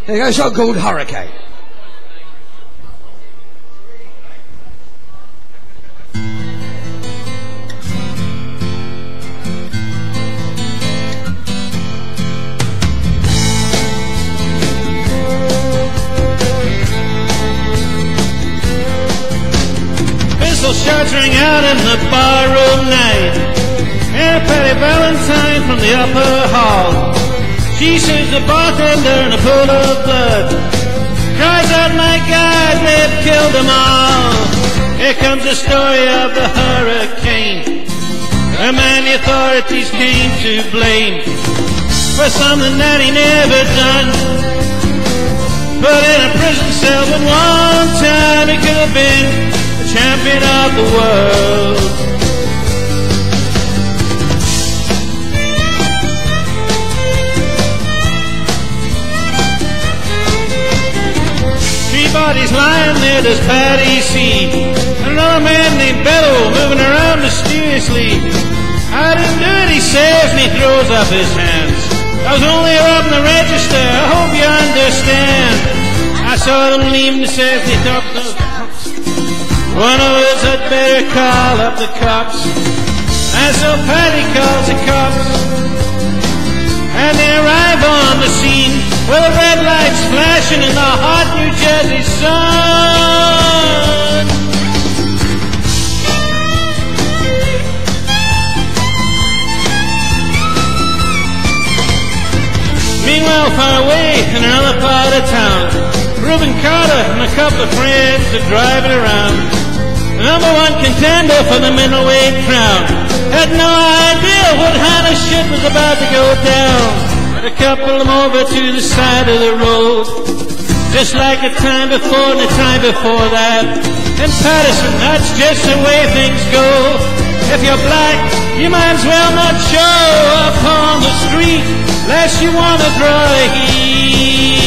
There goes a song called Hurricane. Pistol shots ring out in the barroom night, and Patty Valentine from the upper hall, she sees the bartender in a pool of blood, cries out, "My God, they've killed them all." Here comes the story of the hurricane, a man the authorities came to blame for something that he never done. Put in a prison cell, but one time he could have been the champion of the world. Three bodies lying there, does Patty see? Another man named Bello moving around mysteriously. "I didn't do it," he says, and he throws up his hands. "I was only robbing the register, I hope you understand. I saw them leaving," he says, they thought those cops. "One of us had better call up the cops." And so Patty calls the cops, and they arrive on the scene with the red lights flashing in the hot New Jersey sun. Meanwhile, far away in another part of town, Reuben Carter and a couple of friends are driving around. The number one contender for the middleweight crown had no idea what kind of shit was about to go down. A couple them over to the side of the road, just like the time before and the time before that. In Patterson, that's just the way things go. If you're black, you might as well not show up on the street unless you want to draw heat.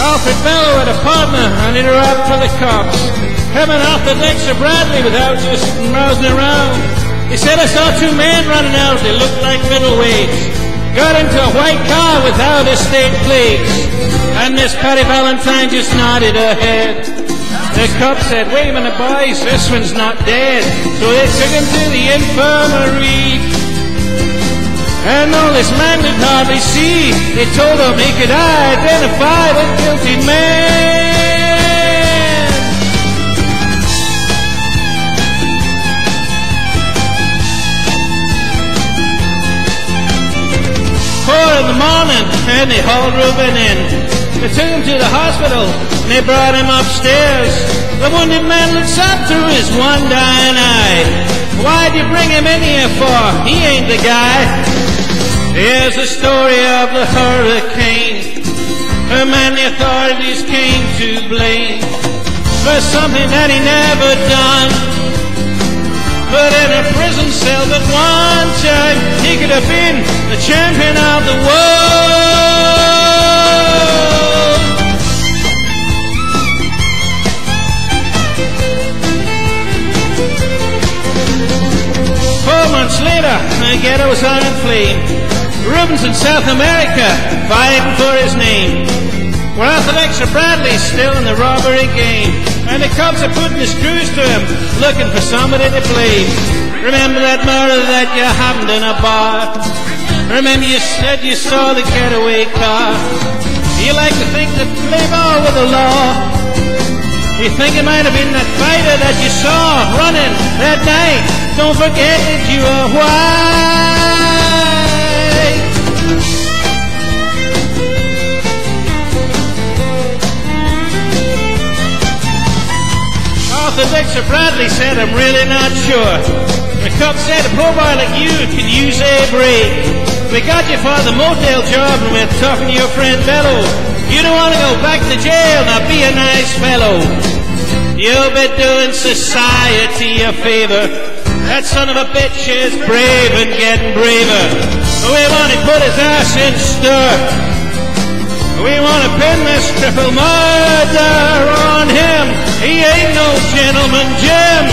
Alfred Bello had a partner and he rapped for the cops, coming off the decks of Bradley without just browsing around. He said, "I saw two men running out, they looked like middleweights. Got into a white car without estate plates." And Miss Patty Valentine just nodded her head. The cop said, "Wait a minute, boys, this one's not dead." So they took him to the infirmary. And though this man could hardly see, they told him he could identify the guilty man. 4 in the morning, and they hauled Reuben in. They took him to the hospital, and they brought him upstairs. The wounded man looks up through his one dying eye. "Why'd you bring him in here for? He ain't the guy." Here's the story of the hurricane, a man the authorities came to blame for something that he never done. But in a prison cell that one time he could have been the champion of the world. 4 months later, the ghetto's on flame. Reuben's in South America, fighting for his name. We're off the decks of Bradley, still in the robbery game. And the cops are putting the screws to him, looking for somebody to blame. Remember that murder that you happened in a bar? Remember you said you saw the getaway car? You like to think that play ball with the law. You think it might have been that fighter that you saw running that night? Don't forget that you are white. The Dexter Bradley said, "I'm really not sure." The cop said, "A poor boy like you could use a break. We got you for the motel job and we're talking to your friend Bello. You don't want to go back to jail, now be a nice fellow. You'll be doing society a favor. That son of a bitch is brave and getting braver. We want to put his ass in stir. We want to pin this triple murder on him. He ain't no gentleman, Jim."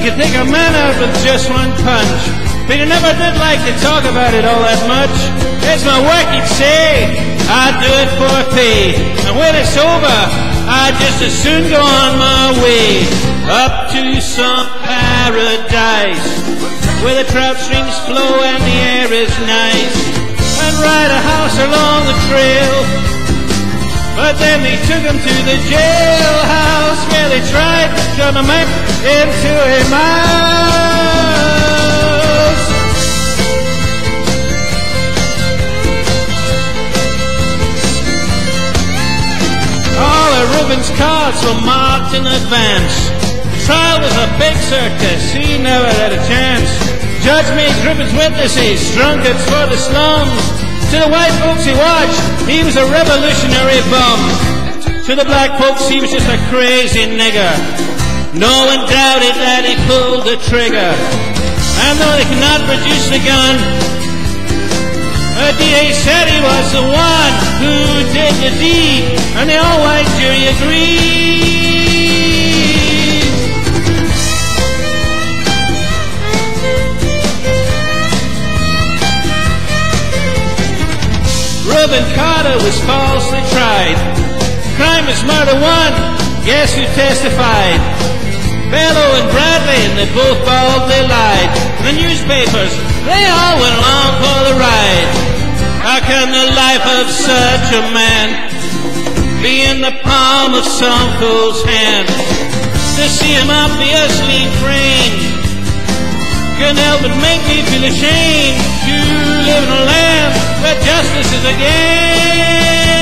could take a man out with just one punch. But he never did like to talk about it all that much. It's my work, he'd say, I'd do it for pay. And when it's over, I'd just as soon go on my way up to some paradise where the trout streams flow and the air is nice, and ride a house along the trail. But then they took him to the jailhouse where they tried to turn him into a mouse. All of Reuben's cards were marked in advance. The trial was a big circus, he never had a chance. Judge made Reuben's witnesses drunkards for the slums. To the white folks he watched, he was a revolutionary bum. To the black folks he was just a crazy nigger. No one doubted that he pulled the trigger. And though they could not produce the gun, the DA said he was the one who did the deed, and the all-white jury agreed. Reuben Carter was falsely tried. Crime was murder one. Guess who testified? Bellow and Bradley, and they both boldly lied. The newspapers, they all went along for the ride. How can the life of such a man be in the palm of some fool's hand? To see him obviously framed couldn't help but make me feel ashamed to live in a land where justice is a game.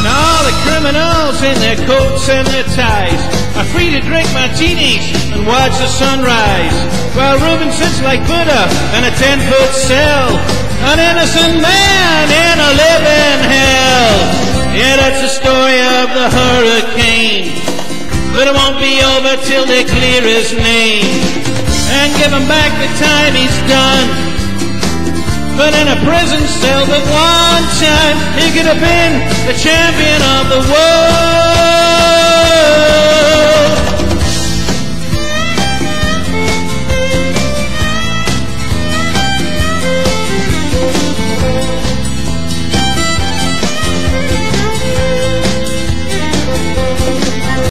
Now all the criminals in their coats and their ties are free to drink martinis and watch the sunrise, while Reuben sits like Buddha in a 10-foot cell, an innocent man in a living hell. Yeah, that's the story of the hurricane, but it won't be over till they clear his name and give him back the time he's done. But in a prison cell that one time he could have been the champion of the world.